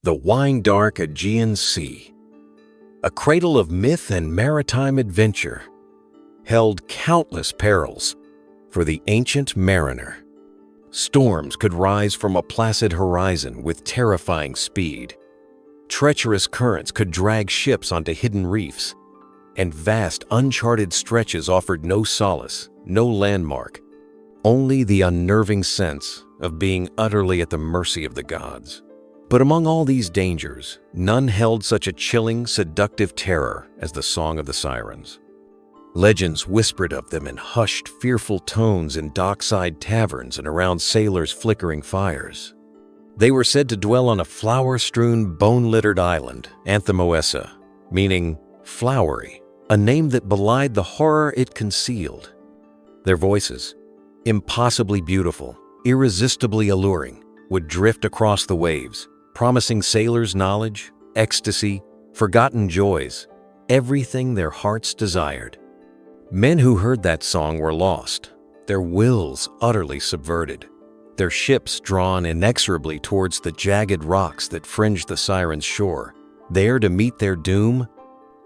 The wine-dark Aegean Sea, a cradle of myth and maritime adventure, held countless perils for the ancient mariner. Storms could rise from a placid horizon with terrifying speed. Treacherous currents could drag ships onto hidden reefs, and vast uncharted stretches offered no solace, no landmark, only the unnerving sense of being utterly at the mercy of the gods. But among all these dangers, none held such a chilling, seductive terror as the Song of the Sirens. Legends whispered of them in hushed, fearful tones in dockside taverns and around sailors' flickering fires. They were said to dwell on a flower-strewn, bone-littered island, Anthemoessa, meaning flowery, a name that belied the horror it concealed. Their voices, impossibly beautiful, irresistibly alluring, would drift across the waves, promising sailors knowledge, ecstasy, forgotten joys, everything their hearts desired. Men who heard that song were lost, their wills utterly subverted, their ships drawn inexorably towards the jagged rocks that fringed the Sirens' shore, there to meet their doom,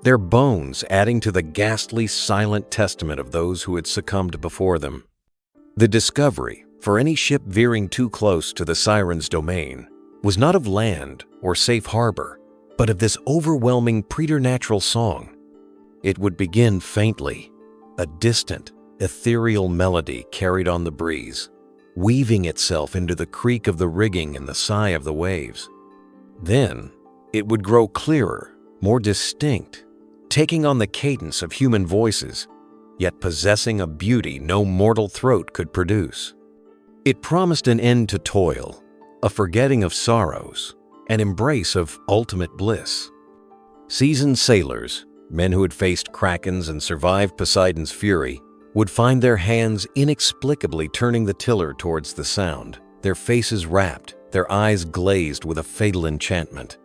their bones adding to the ghastly, silent testament of those who had succumbed before them. The discovery, for any ship veering too close to the Sirens' domain, was not of land or safe harbor, but of this overwhelming preternatural song. It would begin faintly, a distant, ethereal melody carried on the breeze, weaving itself into the creak of the rigging and the sigh of the waves. Then, it would grow clearer, more distinct, taking on the cadence of human voices, yet possessing a beauty no mortal throat could produce. It promised an end to toil, a forgetting of sorrows, an embrace of ultimate bliss. Seasoned sailors, men who had faced krakens and survived Poseidon's fury, would find their hands inexplicably turning the tiller towards the sound, their faces rapt, their eyes glazed with a fatal enchantment.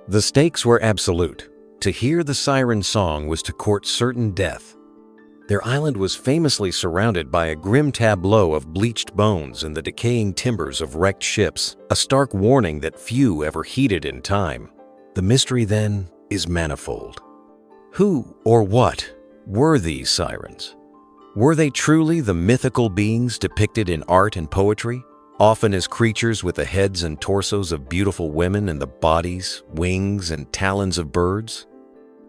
The stakes were absolute. To hear the siren song was to court certain death. Their island was famously surrounded by a grim tableau of bleached bones and the decaying timbers of wrecked ships, a stark warning that few ever heeded in time. The mystery, then, is manifold. Who or what were these sirens? Were they truly the mythical beings depicted in art and poetry, often as creatures with the heads and torsos of beautiful women and the bodies, wings, and talons of birds?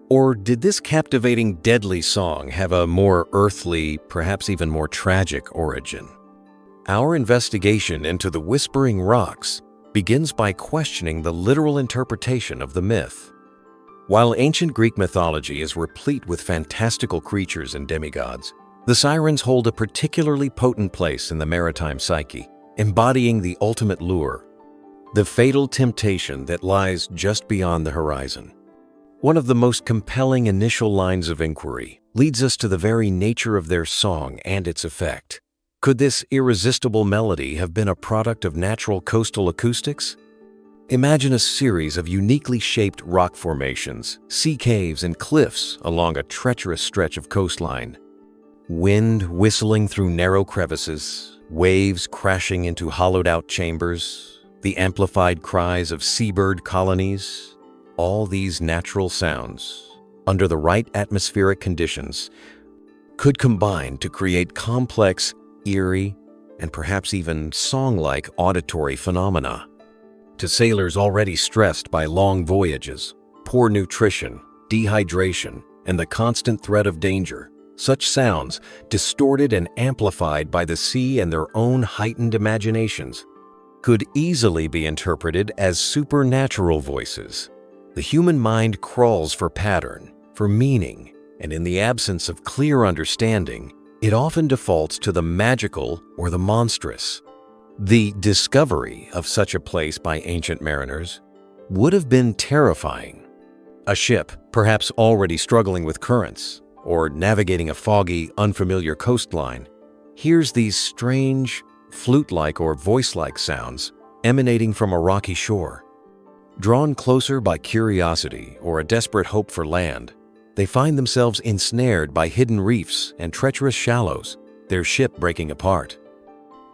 Or did this captivating, deadly song have a more earthly, perhaps even more tragic origin? Our investigation into the Whispering Rocks begins by questioning the literal interpretation of the myth. While ancient Greek mythology is replete with fantastical creatures and demigods, the sirens hold a particularly potent place in the maritime psyche, embodying the ultimate lure, the fatal temptation that lies just beyond the horizon. One of the most compelling initial lines of inquiry leads us to the very nature of their song and its effect. Could this irresistible melody have been a product of natural coastal acoustics? Imagine a series of uniquely shaped rock formations, sea caves, and cliffs along a treacherous stretch of coastline. Wind whistling through narrow crevices, waves crashing into hollowed-out chambers, the amplified cries of seabird colonies. All these natural sounds, under the right atmospheric conditions, could combine to create complex, eerie, and perhaps even song-like auditory phenomena. To sailors already stressed by long voyages, poor nutrition, dehydration, and the constant threat of danger, such sounds, distorted and amplified by the sea and their own heightened imaginations, could easily be interpreted as supernatural voices. The human mind crawls for pattern, for meaning, and in the absence of clear understanding, it often defaults to the magical or the monstrous. The discovery of such a place by ancient mariners would have been terrifying. A ship, perhaps already struggling with currents, or navigating a foggy, unfamiliar coastline, hears these strange, flute-like or voice-like sounds emanating from a rocky shore. Drawn closer by curiosity or a desperate hope for land, they find themselves ensnared by hidden reefs and treacherous shallows, their ship breaking apart.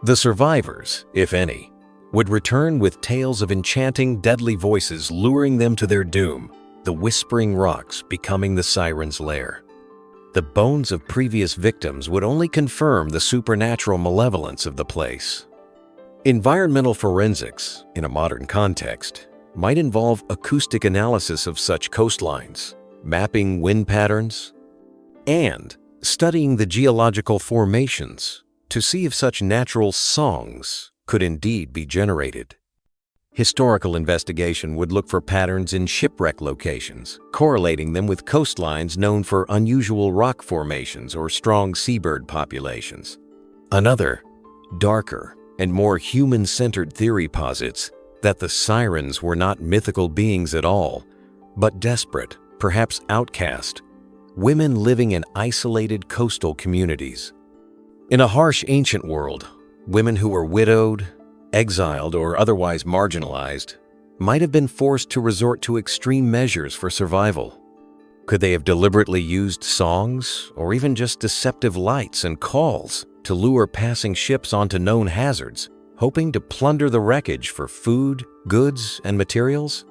The survivors, if any, would return with tales of enchanting, deadly voices luring them to their doom, the whispering rocks becoming the Sirens' lair. The bones of previous victims would only confirm the supernatural malevolence of the place. Environmental forensics, in a modern context, might involve acoustic analysis of such coastlines, mapping wind patterns, and studying the geological formations to see if such natural songs could indeed be generated. Historical investigation would look for patterns in shipwreck locations, correlating them with coastlines known for unusual rock formations or strong seabird populations. Another, darker and more human-centered theory posits that the Sirens were not mythical beings at all, but desperate, perhaps outcast, women living in isolated coastal communities. In a harsh ancient world, women who were widowed, exiled, or otherwise marginalized might have been forced to resort to extreme measures for survival. Could they have deliberately used songs or even just deceptive lights and calls to lure passing ships onto known hazards, hoping to plunder the wreckage for food, goods, and materials?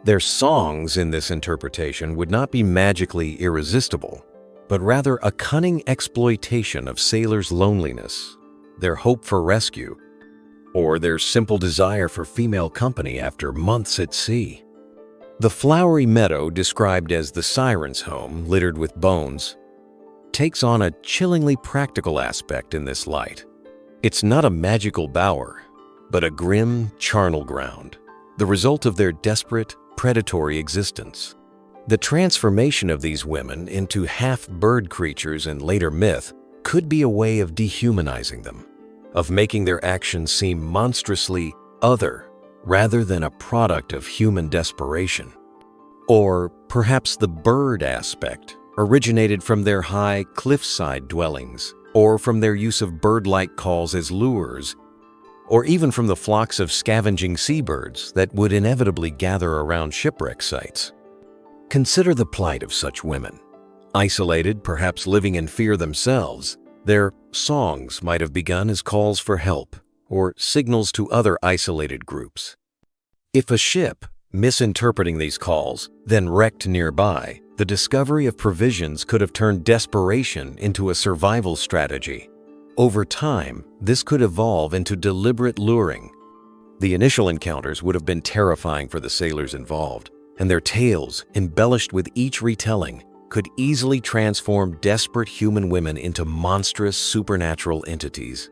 Their songs in this interpretation would not be magically irresistible, but rather a cunning exploitation of sailors' loneliness, their hope for rescue, or their simple desire for female company after months at sea. The flowery meadow described as the Sirens' home, littered with bones, takes on a chillingly practical aspect in this light. It's not a magical bower, but a grim charnel ground, the result of their desperate, predatory existence. The transformation of these women into half-bird creatures in later myth could be a way of dehumanizing them, of making their actions seem monstrously other rather than a product of human desperation. Or perhaps the bird aspect originated from their high cliffside dwellings, or from their use of bird-like calls as lures, or even from the flocks of scavenging seabirds that would inevitably gather around shipwreck sites. Consider the plight of such women. Isolated, perhaps living in fear themselves, their songs might have begun as calls for help or signals to other isolated groups. If a ship, misinterpreting these calls, then wrecked nearby, the discovery of provisions could have turned desperation into a survival strategy. Over time, this could evolve into deliberate luring. The initial encounters would have been terrifying for the sailors involved, and their tales, embellished with each retelling, could easily transform desperate human women into monstrous supernatural entities.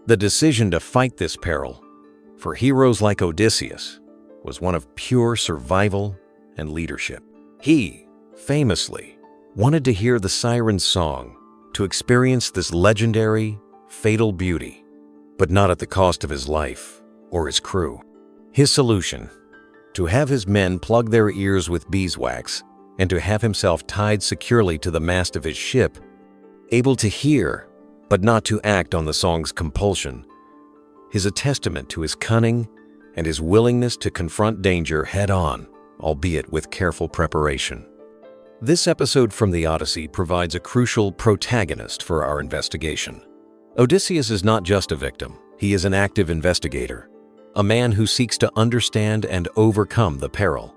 The decision to fight this peril, for heroes like Odysseus, was one of pure survival and leadership. He, famously, wanted to hear the Sirens' song, to experience this legendary, fatal beauty, but not at the cost of his life or his crew. His solution: to have his men plug their ears with beeswax and to have himself tied securely to the mast of his ship, able to hear but not to act on the song's compulsion, is a testament to his cunning and his willingness to confront danger head-on, albeit with careful preparation. This episode from the Odyssey provides a crucial protagonist for our investigation. Odysseus is not just a victim, he is an active investigator, a man who seeks to understand and overcome the peril.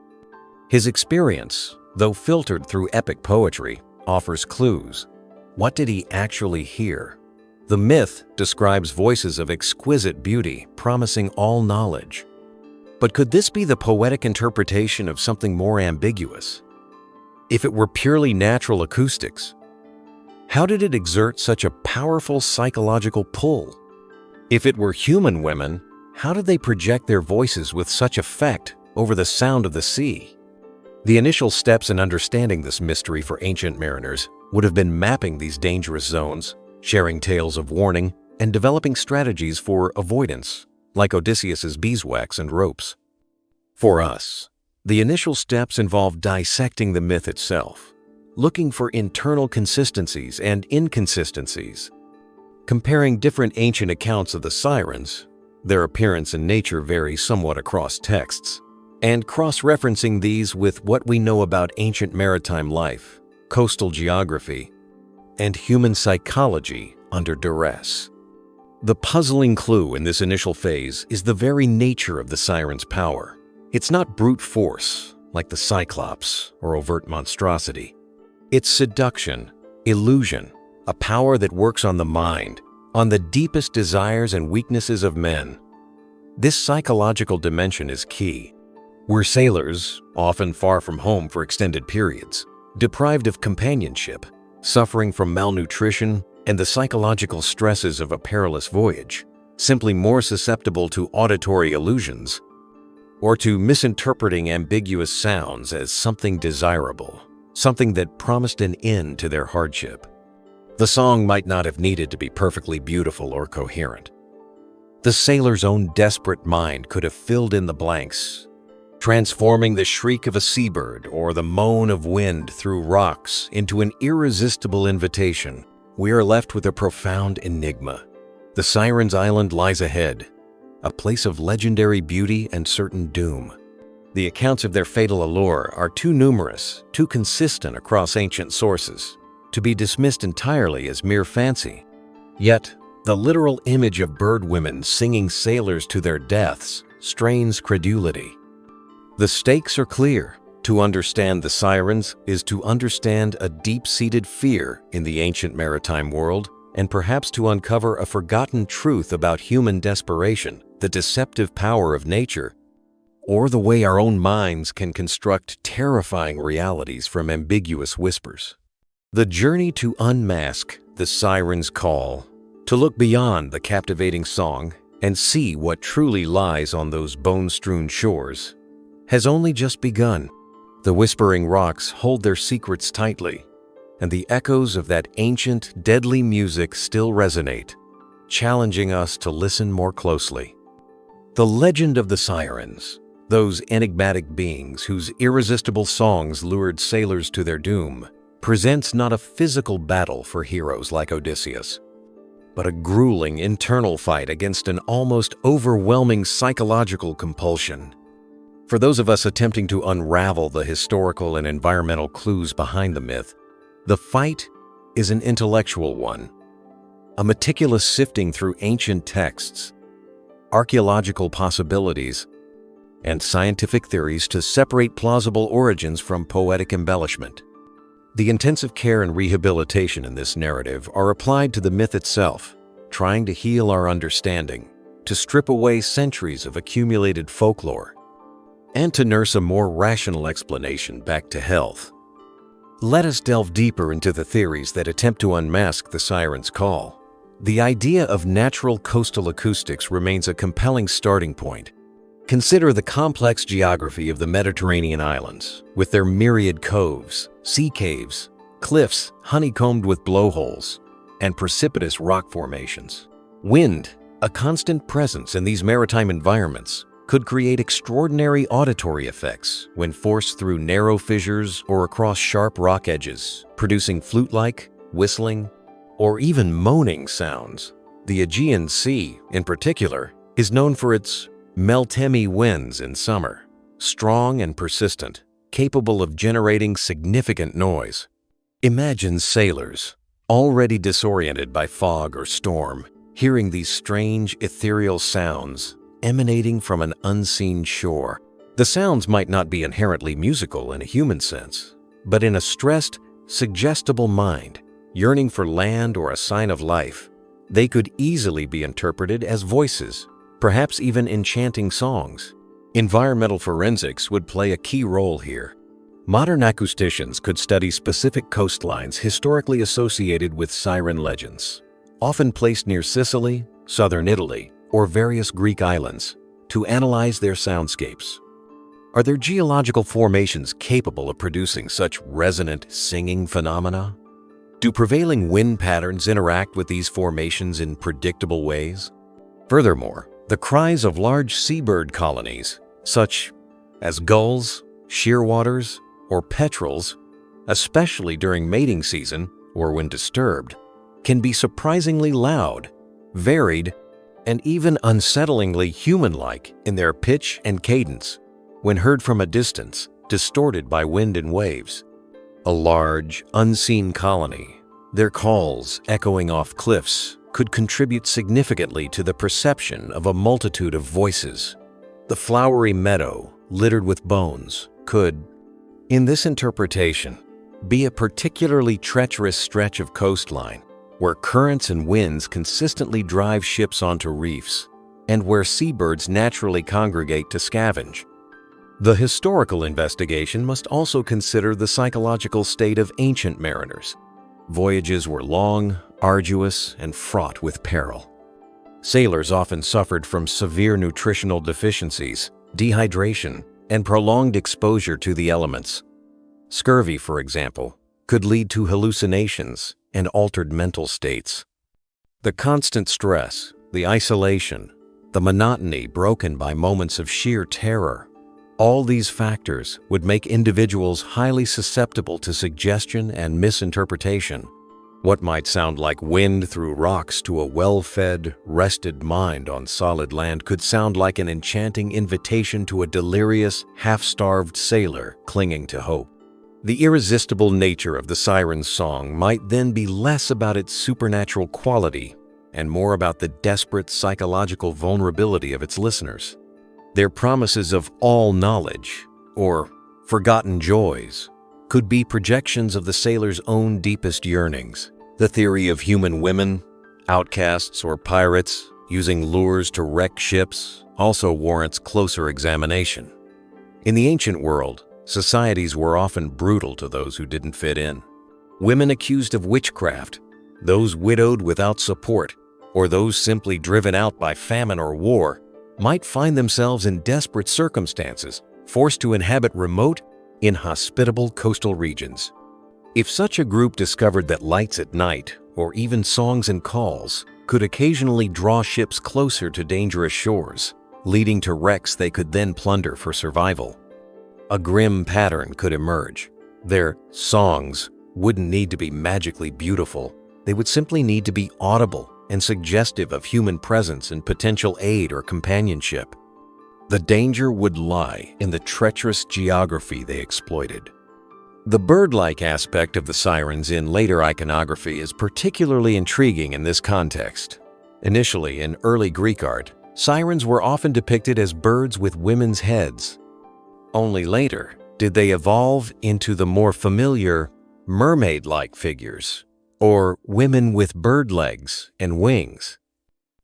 His experience, though filtered through epic poetry, offers clues. What did he actually hear? The myth describes voices of exquisite beauty, promising all knowledge. But could this be the poetic interpretation of something more ambiguous? If it were purely natural acoustics, how did it exert such a powerful psychological pull? If it were human women, how did they project their voices with such effect over the sound of the sea? The initial steps in understanding this mystery for ancient mariners would have been mapping these dangerous zones, sharing tales of warning, and developing strategies for avoidance, like Odysseus's beeswax and ropes. For us, the initial steps involve dissecting the myth itself, looking for internal consistencies and inconsistencies, comparing different ancient accounts of the Sirens. Their appearance and nature vary somewhat across texts, and cross-referencing these with what we know about ancient maritime life, coastal geography, and human psychology under duress. The puzzling clue in this initial phase is the very nature of the siren's power. It's not brute force, like the Cyclops, or overt monstrosity. It's seduction, illusion, a power that works on the mind, on the deepest desires and weaknesses of men. This psychological dimension is key. We're sailors, often far from home for extended periods, deprived of companionship, suffering from malnutrition and the psychological stresses of a perilous voyage, simply more susceptible to auditory illusions or to misinterpreting ambiguous sounds as something desirable, something that promised an end to their hardship. The song might not have needed to be perfectly beautiful or coherent. The sailor's own desperate mind could have filled in the blanks, transforming the shriek of a seabird or the moan of wind through rocks into an irresistible invitation. We are left with a profound enigma. The Sirens' Island lies ahead, a place of legendary beauty and certain doom. The accounts of their fatal allure are too numerous, too consistent across ancient sources, to be dismissed entirely as mere fancy. Yet, the literal image of bird women singing sailors to their deaths strains credulity. The stakes are clear. To understand the Sirens is to understand a deep-seated fear in the ancient maritime world and perhaps to uncover a forgotten truth about human desperation, the deceptive power of nature, or the way our own minds can construct terrifying realities from ambiguous whispers. The journey to unmask the Sirens' call, to look beyond the captivating song and see what truly lies on those bone-strewn shores, has only just begun. The whispering rocks hold their secrets tightly, and the echoes of that ancient, deadly music still resonate, challenging us to listen more closely. The legend of the Sirens, those enigmatic beings whose irresistible songs lured sailors to their doom, presents not a physical battle for heroes like Odysseus, but a grueling internal fight against an almost overwhelming psychological compulsion. For those of us attempting to unravel the historical and environmental clues behind the myth, the fight is an intellectual one, a meticulous sifting through ancient texts, archaeological possibilities, and scientific theories to separate plausible origins from poetic embellishment. The intensive care and rehabilitation in this narrative are applied to the myth itself, trying to heal our understanding, to strip away centuries of accumulated folklore, and to nurse a more rational explanation back to health. Let us delve deeper into the theories that attempt to unmask the Sirens' call. The idea of natural coastal acoustics remains a compelling starting point. Consider the complex geography of the Mediterranean islands, with their myriad coves, sea caves, cliffs honeycombed with blowholes, and precipitous rock formations. Wind, a constant presence in these maritime environments, could create extraordinary auditory effects when forced through narrow fissures or across sharp rock edges, producing flute-like, whistling, or even moaning sounds. The Aegean Sea, in particular, is known for its meltemi winds in summer, strong and persistent, capable of generating significant noise. Imagine sailors, already disoriented by fog or storm, hearing these strange, ethereal sounds emanating from an unseen shore. The sounds might not be inherently musical in a human sense, but in a stressed, suggestible mind, yearning for land or a sign of life, they could easily be interpreted as voices, perhaps even enchanting songs. Environmental forensics would play a key role here. Modern acousticians could study specific coastlines historically associated with siren legends, often placed near Sicily, southern Italy, or various Greek islands, to analyze their soundscapes. Are there geological formations capable of producing such resonant singing phenomena? Do prevailing wind patterns interact with these formations in predictable ways? Furthermore, the cries of large seabird colonies, such as gulls, shearwaters, or petrels, especially during mating season or when disturbed, can be surprisingly loud, varied, and even unsettlingly human-like in their pitch and cadence when heard from a distance, distorted by wind and waves. A large, unseen colony, their calls echoing off cliffs could contribute significantly to the perception of a multitude of voices. The flowery meadow, littered with bones, could, in this interpretation, be a particularly treacherous stretch of coastline where currents and winds consistently drive ships onto reefs, and where seabirds naturally congregate to scavenge. The historical investigation must also consider the psychological state of ancient mariners. Voyages were long, arduous, and fraught with peril. Sailors often suffered from severe nutritional deficiencies, dehydration, and prolonged exposure to the elements. Scurvy, for example, could lead to hallucinations and altered mental states. The constant stress, the isolation, the monotony broken by moments of sheer terror, all these factors would make individuals highly susceptible to suggestion and misinterpretation. What might sound like wind through rocks to a well-fed, rested mind on solid land could sound like an enchanting invitation to a delirious, half-starved sailor clinging to hope. The irresistible nature of the Sirens' song might then be less about its supernatural quality and more about the desperate psychological vulnerability of its listeners. Their promises of all knowledge, or forgotten joys, could be projections of the sailor's own deepest yearnings. The theory of human women, outcasts, or pirates using lures to wreck ships also warrants closer examination. In the ancient world, societies were often brutal to those who didn't fit in. Women accused of witchcraft, those widowed without support, or those simply driven out by famine or war, might find themselves in desperate circumstances, forced to inhabit remote, inhospitable coastal regions. If such a group discovered that lights at night, or even songs and calls, could occasionally draw ships closer to dangerous shores, leading to wrecks they could then plunder for survival, a grim pattern could emerge. Their songs wouldn't need to be magically beautiful. They would simply need to be audible and suggestive of human presence and potential aid or companionship. The danger would lie in the treacherous geography they exploited. The bird-like aspect of the sirens in later iconography is particularly intriguing in this context. Initially, in early Greek art, sirens were often depicted as birds with women's heads. Only later did they evolve into the more familiar mermaid-like figures, or women with bird legs and wings.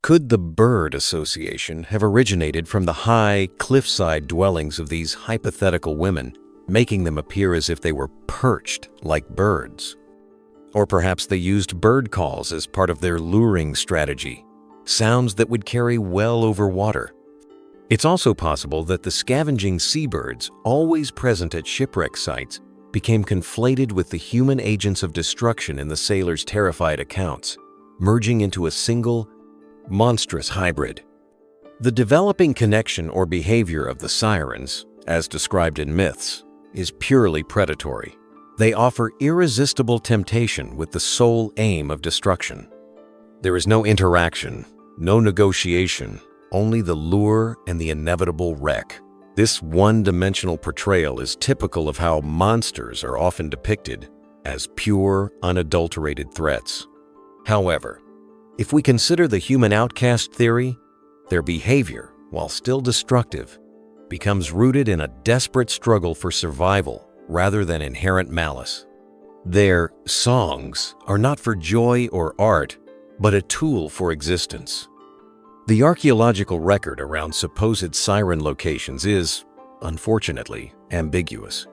Could the bird association have originated from the high, cliffside dwellings of these hypothetical women, making them appear as if they were perched like birds? Or perhaps they used bird calls as part of their luring strategy, sounds that would carry well over water. It's also possible that the scavenging seabirds, always present at shipwreck sites, became conflated with the human agents of destruction in the sailors' terrified accounts, merging into a single, monstrous hybrid. The developing connection or behavior of the sirens, as described in myths, is purely predatory. They offer irresistible temptation with the sole aim of destruction. There is no interaction, no negotiation, only the lure and the inevitable wreck. This one-dimensional portrayal is typical of how monsters are often depicted as pure, unadulterated threats. However, if we consider the human outcast theory, their behavior, while still destructive, becomes rooted in a desperate struggle for survival rather than inherent malice. Their songs are not for joy or art, but a tool for existence. The archaeological record around supposed siren locations is, unfortunately, ambiguous.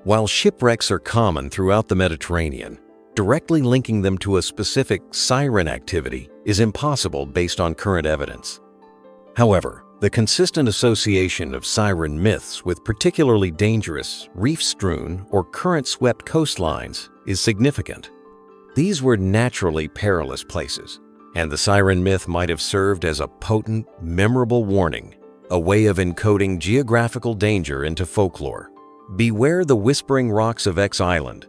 While shipwrecks are common throughout the Mediterranean, directly linking them to a specific siren activity is impossible based on current evidence. However, the consistent association of siren myths with particularly dangerous, reef-strewn, or current-swept coastlines is significant. These were naturally perilous places, and the siren myth might have served as a potent, memorable warning, a way of encoding geographical danger into folklore. Beware the whispering rocks of X Island,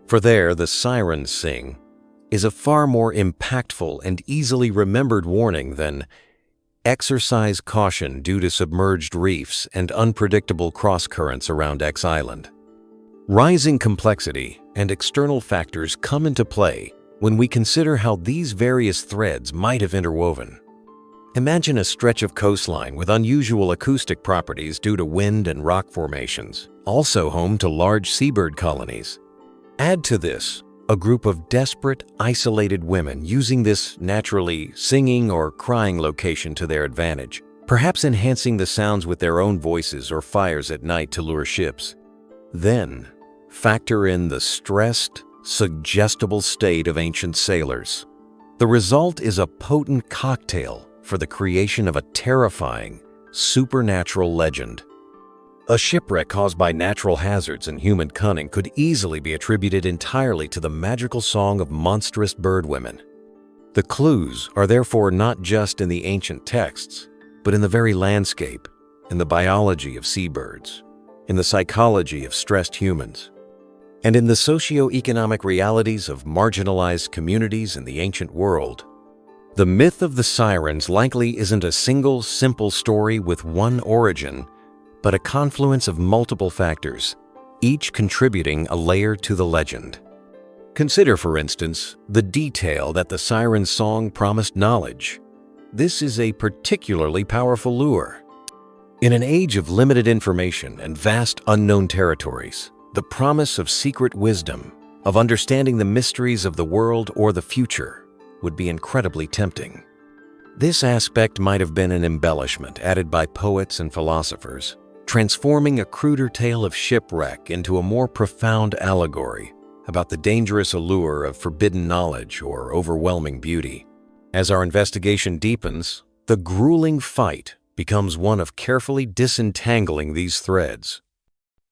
for there the sirens sing, is a far more impactful and easily remembered warning than exercise caution due to submerged reefs and unpredictable cross-currents around X Island. Rising complexity and external factors come into play when we consider how these various threads might have interwoven. Imagine a stretch of coastline with unusual acoustic properties due to wind and rock formations, also home to large seabird colonies. Add to this a group of desperate, isolated women using this naturally singing or crying location to their advantage, perhaps enhancing the sounds with their own voices or fires at night to lure ships. Then, factor in the stressed, suggestible state of ancient sailors. The result is a potent cocktail for the creation of a terrifying, supernatural legend. A shipwreck caused by natural hazards and human cunning could easily be attributed entirely to the magical song of monstrous birdwomen. The clues are therefore not just in the ancient texts, but in the very landscape, in the biology of seabirds, in the psychology of stressed humans, and in the socio-economic realities of marginalized communities in the ancient world. The myth of the Sirens likely isn't a single, simple story with one origin, but a confluence of multiple factors, each contributing a layer to the legend. Consider, for instance, the detail that the Sirens' song promised knowledge. This is a particularly powerful lure. In an age of limited information and vast unknown territories, the promise of secret wisdom, of understanding the mysteries of the world or the future, would be incredibly tempting. This aspect might have been an embellishment added by poets and philosophers, transforming a cruder tale of shipwreck into a more profound allegory about the dangerous allure of forbidden knowledge or overwhelming beauty. As our investigation deepens, the grueling fight becomes one of carefully disentangling these threads.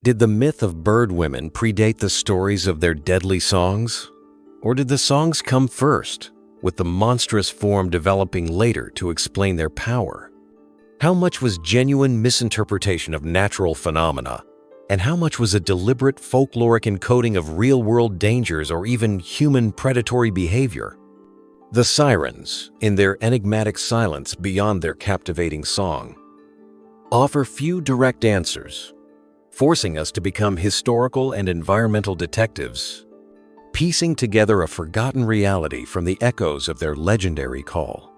Did the myth of birdwomen predate the stories of their deadly songs? Or did the songs come first, with the monstrous form developing later to explain their power? How much was genuine misinterpretation of natural phenomena, and how much was a deliberate folkloric encoding of real-world dangers or even human predatory behavior? The Sirens, in their enigmatic silence beyond their captivating song, offer few direct answers, forcing us to become historical and environmental detectives, piecing together a forgotten reality from the echoes of their legendary call.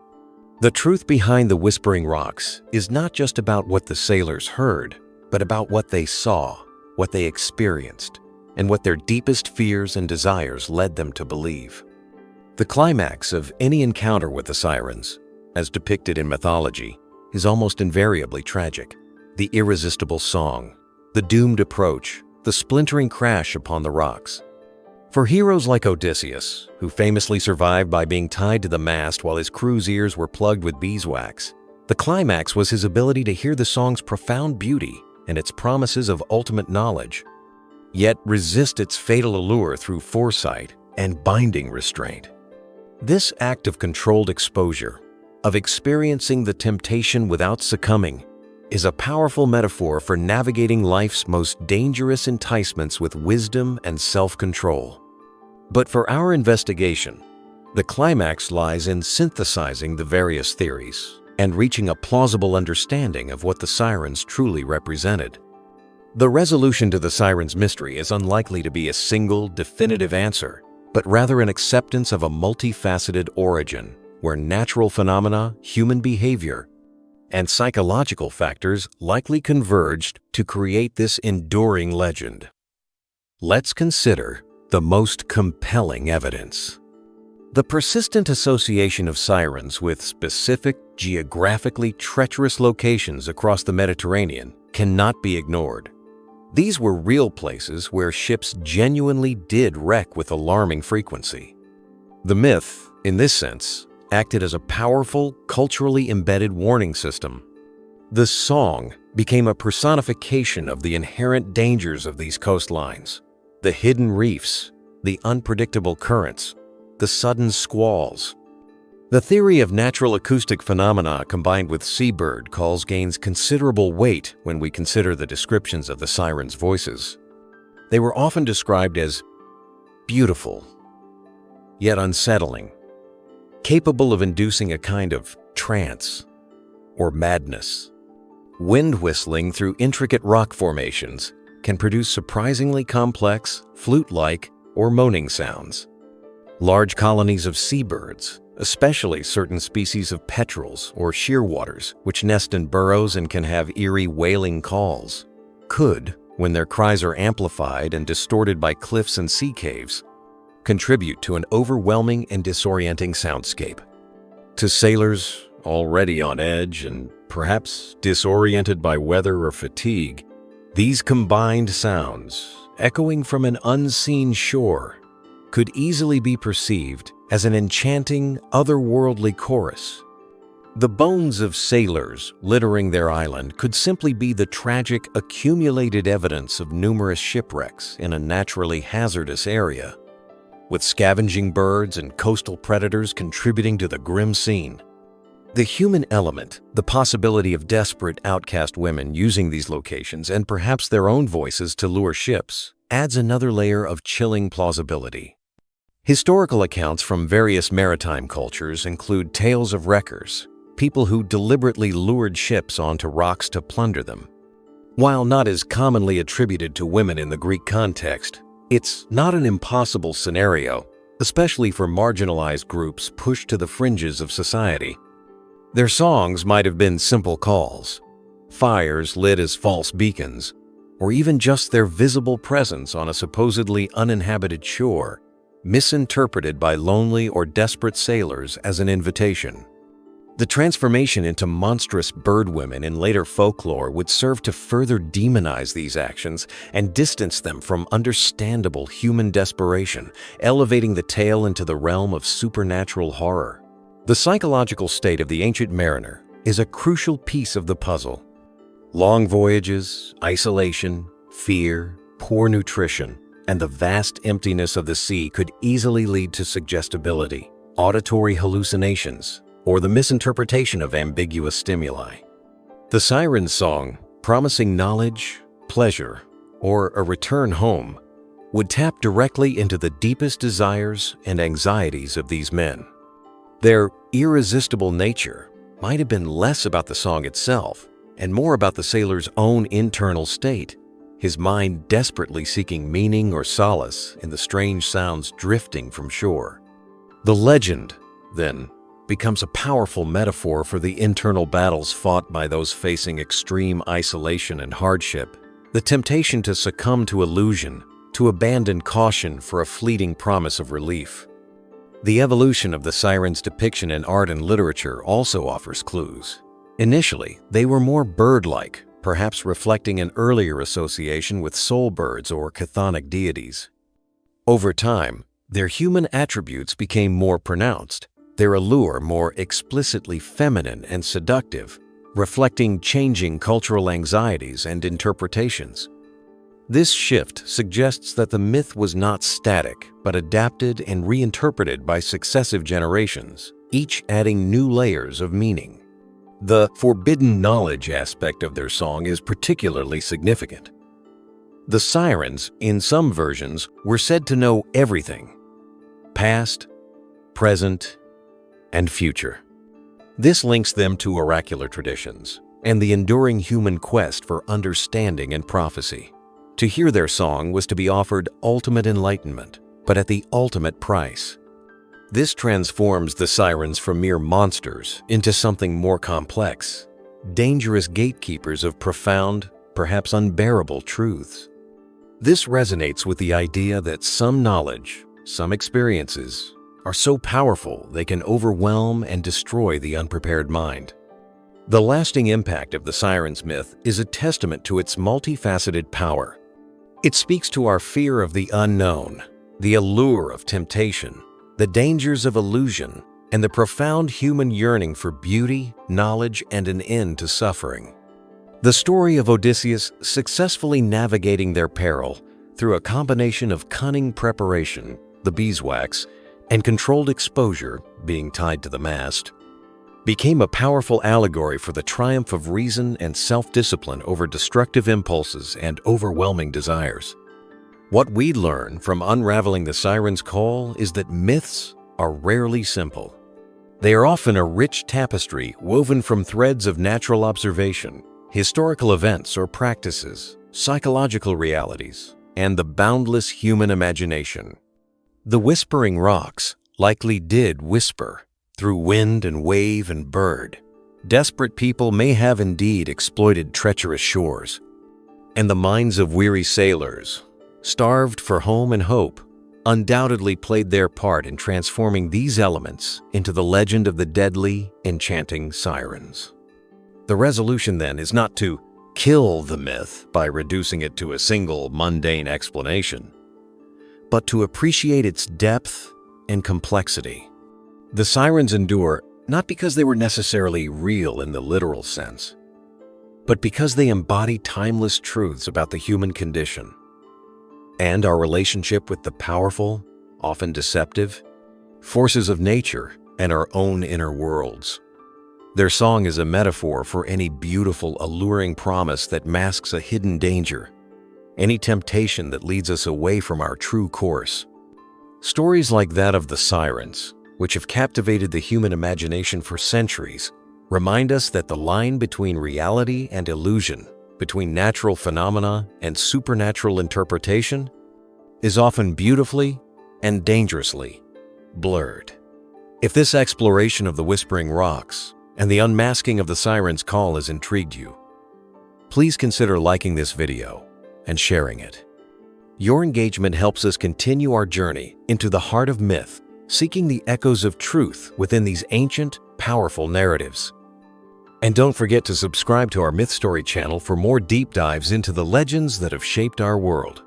The truth behind the Whispering Rocks is not just about what the sailors heard, but about what they saw, what they experienced, and what their deepest fears and desires led them to believe. The climax of any encounter with the Sirens, as depicted in mythology, is almost invariably tragic. The irresistible song, the doomed approach, the splintering crash upon the rocks. For heroes like Odysseus, who famously survived by being tied to the mast while his crew's ears were plugged with beeswax, the climax was his ability to hear the song's profound beauty and its promises of ultimate knowledge, yet resist its fatal allure through foresight and binding restraint. This act of controlled exposure, of experiencing the temptation without succumbing, is a powerful metaphor for navigating life's most dangerous enticements with wisdom and self-control. But for our investigation, the climax lies in synthesizing the various theories and reaching a plausible understanding of what the Sirens truly represented. The resolution to the Sirens' mystery is unlikely to be a single, definitive answer, but rather an acceptance of a multifaceted origin where natural phenomena, human behavior, and psychological factors likely converged to create this enduring legend. Let's consider the most compelling evidence. The persistent association of Sirens with specific, geographically treacherous locations across the Mediterranean cannot be ignored. These were real places where ships genuinely did wreck with alarming frequency. The myth, in this sense, acted as a powerful, culturally embedded warning system. The song became a personification of the inherent dangers of these coastlines, the hidden reefs, the unpredictable currents, the sudden squalls. The theory of natural acoustic phenomena combined with seabird calls gains considerable weight when we consider the descriptions of the Sirens' voices. They were often described as beautiful, yet unsettling, capable of inducing a kind of trance or madness. Wind whistling through intricate rock formations can produce surprisingly complex, flute-like, or moaning sounds. Large colonies of seabirds, especially certain species of petrels or shearwaters, which nest in burrows and can have eerie wailing calls, could, when their cries are amplified and distorted by cliffs and sea caves, contribute to an overwhelming and disorienting soundscape. To sailors already on edge and perhaps disoriented by weather or fatigue, these combined sounds, echoing from an unseen shore, could easily be perceived as an enchanting, otherworldly chorus. The bones of sailors littering their island could simply be the tragic, accumulated evidence of numerous shipwrecks in a naturally hazardous area, with scavenging birds and coastal predators contributing to the grim scene. The human element, the possibility of desperate outcast women using these locations and perhaps their own voices to lure ships, adds another layer of chilling plausibility. Historical accounts from various maritime cultures include tales of wreckers, people who deliberately lured ships onto rocks to plunder them. While not as commonly attributed to women in the Greek context, it's not an impossible scenario, especially for marginalized groups pushed to the fringes of society. Their songs might have been simple calls, fires lit as false beacons, or even just their visible presence on a supposedly uninhabited shore, misinterpreted by lonely or desperate sailors as an invitation. The transformation into monstrous bird women in later folklore would serve to further demonize these actions and distance them from understandable human desperation, elevating the tale into the realm of supernatural horror. The psychological state of the ancient mariner is a crucial piece of the puzzle. Long voyages, isolation, fear, poor nutrition, and the vast emptiness of the sea could easily lead to suggestibility, auditory hallucinations, or the misinterpretation of ambiguous stimuli. The Sirens' song, promising knowledge, pleasure, or a return home, would tap directly into the deepest desires and anxieties of these men. Their irresistible nature might have been less about the song itself and more about the sailor's own internal state, his mind desperately seeking meaning or solace in the strange sounds drifting from shore. The legend, then, becomes a powerful metaphor for the internal battles fought by those facing extreme isolation and hardship, the temptation to succumb to illusion, to abandon caution for a fleeting promise of relief. The evolution of the Sirens' depiction in art and literature also offers clues. Initially, they were more bird-like, perhaps reflecting an earlier association with soul birds or chthonic deities. Over time, their human attributes became more pronounced, their allure more explicitly feminine and seductive, reflecting changing cultural anxieties and interpretations. This shift suggests that the myth was not static, but adapted and reinterpreted by successive generations, each adding new layers of meaning. The forbidden knowledge aspect of their song is particularly significant. The Sirens, in some versions, were said to know everything: past, present, and future. This links them to oracular traditions and the enduring human quest for understanding and prophecy. To hear their song was to be offered ultimate enlightenment, but at the ultimate price. This transforms the Sirens from mere monsters into something more complex, dangerous gatekeepers of profound, perhaps unbearable truths. This resonates with the idea that some knowledge, some experiences, are so powerful they can overwhelm and destroy the unprepared mind. The lasting impact of the Sirens myth is a testament to its multifaceted power. It speaks to our fear of the unknown, the allure of temptation, the dangers of illusion, and the profound human yearning for beauty, knowledge, and an end to suffering. The story of Odysseus successfully navigating their peril through a combination of cunning preparation, the beeswax, and controlled exposure, being tied to the mast, became a powerful allegory for the triumph of reason and self-discipline over destructive impulses and overwhelming desires. What we learn from unraveling the Sirens' call is that myths are rarely simple. They are often a rich tapestry woven from threads of natural observation, historical events or practices, psychological realities, and the boundless human imagination. The whispering rocks likely did whisper through wind and wave and bird. Desperate people may have indeed exploited treacherous shores, and the minds of weary sailors, starved for home and hope, undoubtedly played their part in transforming these elements into the legend of the deadly, enchanting sirens. The resolution, then, is not to kill the myth by reducing it to a single mundane explanation, but to appreciate its depth and complexity. The sirens endure not because they were necessarily real in the literal sense, but because they embody timeless truths about the human condition and our relationship with the powerful, often deceptive, forces of nature and our own inner worlds. Their song is a metaphor for any beautiful, alluring promise that masks a hidden danger, any temptation that leads us away from our true course. Stories like that of the sirens, which have captivated the human imagination for centuries, remind us that the line between reality and illusion, between natural phenomena and supernatural interpretation, is often beautifully and dangerously blurred. If this exploration of the whispering rocks and the unmasking of the siren's call has intrigued you, please consider liking this video and sharing it. Your engagement helps us continue our journey into the heart of myth, seeking the echoes of truth within these ancient, powerful narratives. And don't forget to subscribe to our Myth Story channel for more deep dives into the legends that have shaped our world.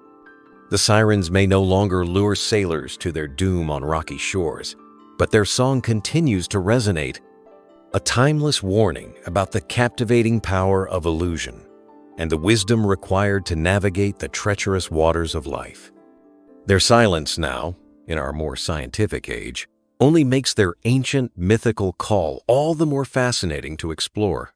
The sirens may no longer lure sailors to their doom on rocky shores, but their song continues to resonate, a timeless warning about the captivating power of illusion and the wisdom required to navigate the treacherous waters of life. Their silence now, in our more scientific age, only makes their ancient mythical call all the more fascinating to explore.